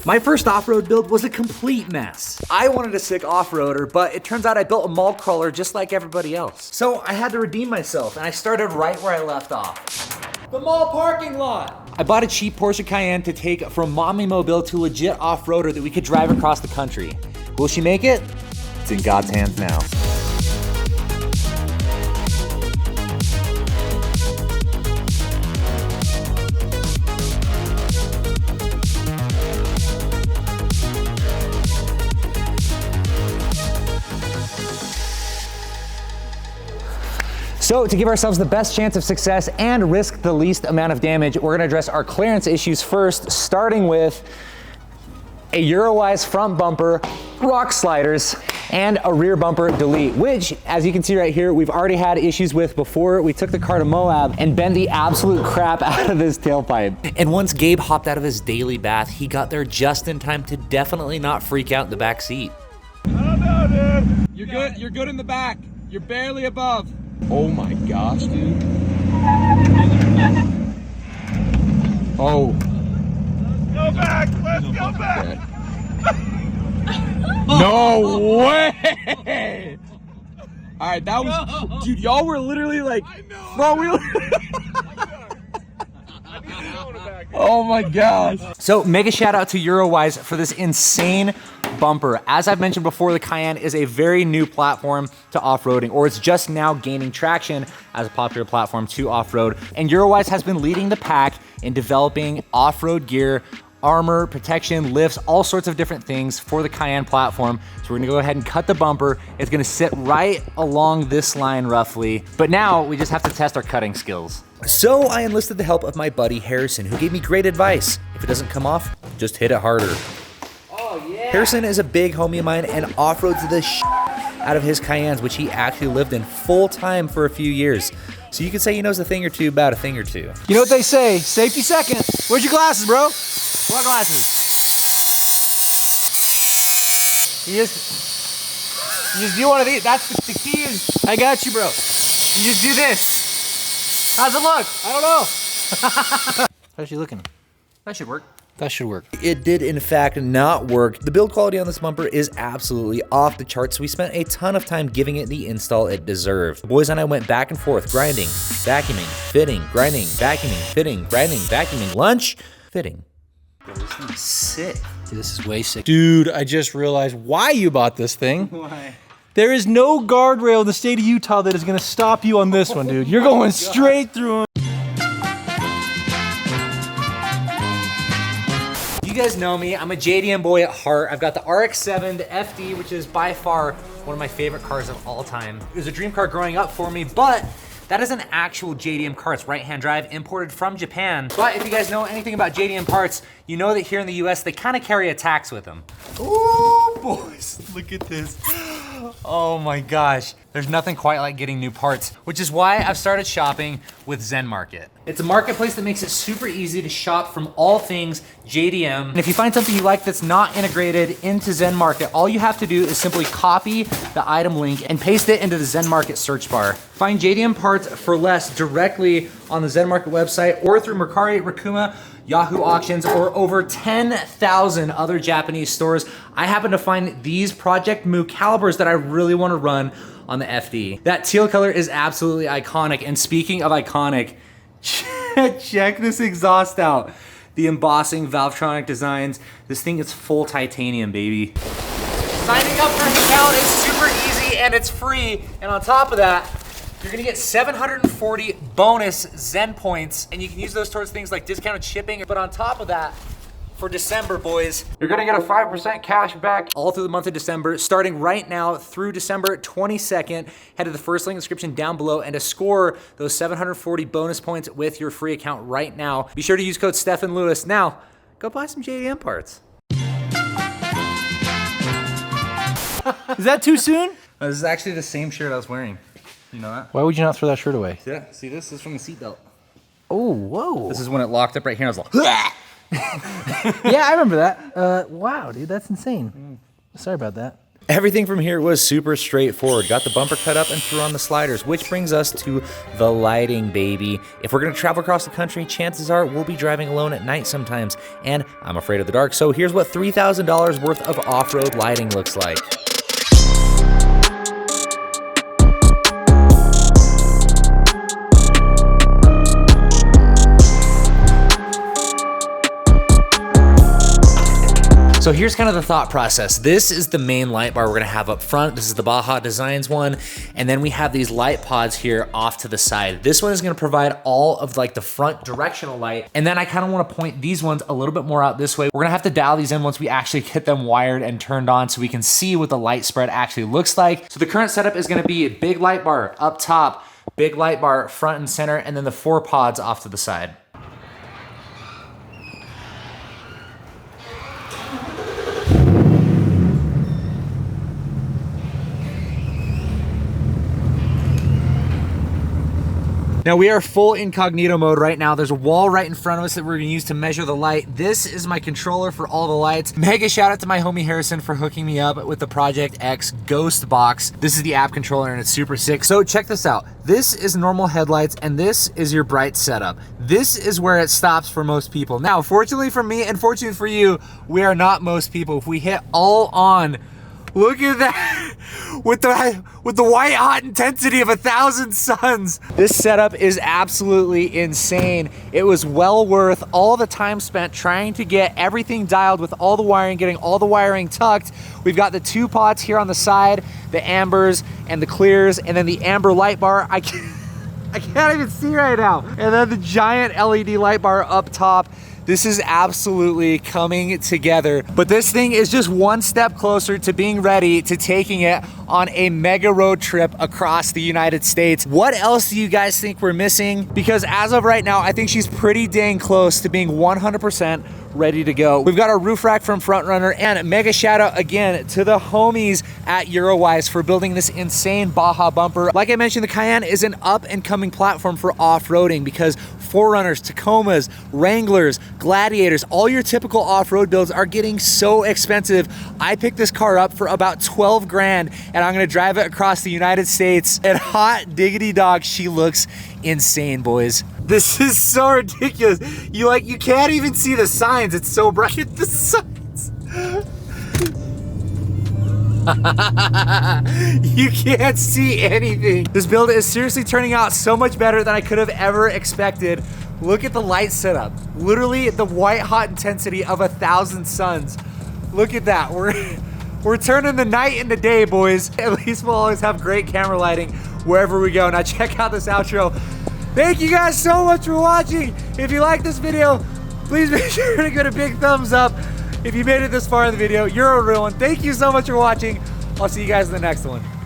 My first off-road build was a complete mess. I wanted a sick off-roader, but it turns out I built a mall crawler just like everybody else. So I had to redeem myself, and I started right where I left off. The mall parking lot. I bought a cheap Porsche Cayenne to take from mommy mobile to legit off-roader that we could drive across the country. Will she make it? It's in God's hands now. So to give ourselves the best chance of success and risk the least amount of damage, we're gonna address our clearance issues first, starting with a Eurowise front bumper, rock sliders, and a rear bumper delete, which, as you can see right here, we've already had issues with before. We took the car to Moab and bent the absolute crap out of this tailpipe. And once Gabe hopped out of his daily bath, he got there just in time to definitely not freak out in the back seat. I don't know, dude. You're good in the back. You're barely above. Oh my gosh, dude. Oh. Go back, let's go back. No way. All right, that was, dude, y'all were literally like, bro, we were. Oh my gosh. So mega shout out to Eurowise for this insane bumper. As I've mentioned before, the Cayenne is a very new platform to off-roading, or it's just now gaining traction as a popular platform to off-road. And Eurowise has been leading the pack in developing off-road gear, armor, protection, lifts, all sorts of different things for the Cayenne platform. So we're gonna go ahead and cut the bumper. It's gonna sit right along this line roughly, but now we just have to test our cutting skills. So I enlisted the help of my buddy Harrison, who gave me great advice. If it doesn't come off, just hit it harder. Oh yeah. Harrison is a big homie of mine and off-roads the out of his Cayennes, which he actually lived in full time for a few years. So you could say he knows a thing or two about a thing or two. You know what they say, safety second. Where's your glasses, bro? What glasses? You just do one of these. That's the key is, I got you, bro. You just do this. How's it look? I don't know. How's she looking? That should work. That should work. It did in fact not work. The build quality on this bumper is absolutely off the charts, so we spent a ton of time giving it the install it deserved. The boys and I went back and forth, grinding, vacuuming, fitting, grinding, vacuuming, fitting, grinding, vacuuming, lunch, fitting. Yo, this thing's sick. Dude, this is way sick. Dude, I just realized why you bought this thing. Why? There is no guardrail in the state of Utah that is gonna stop you on this one, dude. You're going straight through them. You guys know me, I'm a JDM boy at heart. I've got the RX-7, the FD, which is by far one of my favorite cars of all time. It was a dream car growing up for me, but that is an actual JDM car. It's right-hand drive, imported from Japan. But if you guys know anything about JDM parts, you know that here in the US, they kind of carry a tax with them. Ooh, boys, look at this. Oh my gosh. There's nothing quite like getting new parts, which is why I've started shopping with Zen Market. It's a marketplace that makes it super easy to shop from all things JDM. And if you find something you like that's not integrated into Zen Market, all you have to do is simply copy the item link and paste it into the Zen Market search bar. Find JDM parts for less directly on the Zen Market website or through Mercari, Rakuma, Yahoo Auctions, or over 10,000 other Japanese stores. I happen to find these Project Mu calibers that I really want to run on the FD. That teal color is absolutely iconic. And speaking of iconic, check this exhaust out. The embossing Valvetronic designs. This thing is full titanium, baby. Signing up for an account is super easy and it's free. And on top of that, you're gonna get 740 bonus Zen points, and you can use those towards things like discounted shipping. But on top of that, for December, boys, you're gonna get a 5% cash back all through the month of December, starting right now through December 22nd. Head to the first link in the description down below and to score those 740 bonus points with your free account right now. Be sure to use code Stephen Lewis. Now, go buy some JDM parts. Is that too soon? This is actually the same shirt I was wearing. You know that? Why would you not throw that shirt away? Yeah, see this? This is from the seatbelt. Oh, whoa. This is when it locked up right here. I was like, yeah, I remember that. Wow, dude, that's insane. Sorry about that. Everything from here was super straightforward. Got the bumper cut up and threw on the sliders, which brings us to the lighting, baby. If we're gonna travel across the country, chances are we'll be driving alone at night sometimes, and I'm afraid of the dark, so here's what $3,000 worth of off-road lighting looks like. So here's kind of the thought process. This is the main light bar we're gonna have up front. This is the Baja Designs one. And then we have these light pods here off to the side. This one is gonna provide all of like the front directional light. And then I kind of wanna point these ones a little bit more out this way. We're gonna have to dial these in once we actually get them wired and turned on so we can see what the light spread actually looks like. So the current setup is gonna be a big light bar up top, big light bar front and center, and then the 4 pods off to the side. Now we are full incognito mode right now. There's a wall right in front of us that we're gonna use to measure the light. This is my controller for all the lights. Mega shout out to my homie Harrison for hooking me up with the Project X Ghost Box. This is the app controller and it's super sick. So check this out. This is normal headlights and this is your bright setup. This is where it stops for most people. Now, fortunately for me and fortunately for you, we are not most people. If we hit all on, look at that, with the white hot intensity of 1,000 suns. This setup is absolutely insane. It was well worth all the time spent trying to get everything dialed with all the wiring, getting all the wiring tucked. We've got the 2 pods here on the side, the ambers and the clears, and then the amber light bar. I can't even see right now. And then the giant LED light bar up top. This is absolutely coming together. But this thing is just one step closer to being ready to taking it on a mega road trip across the United States. What else do you guys think we're missing? Because as of right now, I think she's pretty dang close to being 100% ready to go. We've got our roof rack from Front Runner, and a mega shout out again to the homies at Eurowise for building this insane Baja bumper. Like I mentioned, the Cayenne is an up and coming platform for off-roading because Forerunners, Tacomas, Wranglers, Gladiators, all your typical off-road builds are getting so expensive. I picked this car up for about 12 grand and I'm gonna drive it across the United States, and hot diggity dog, she looks insane, boys. This is so ridiculous. You can't even see the signs. It's so bright. Get the signs. You can't see anything. This build is seriously turning out so much better than I could have ever expected. Look at the light setup. Literally the white hot intensity of 1,000 suns. Look at that. We're turning the night into day, boys. At least we'll always have great camera lighting wherever we go. Now check out this outro. Thank you guys so much for watching. If you like this video, please make sure to give it a big thumbs up. If you made it this far in the video, you're a real one. Thank you so much for watching. I'll see you guys in the next one.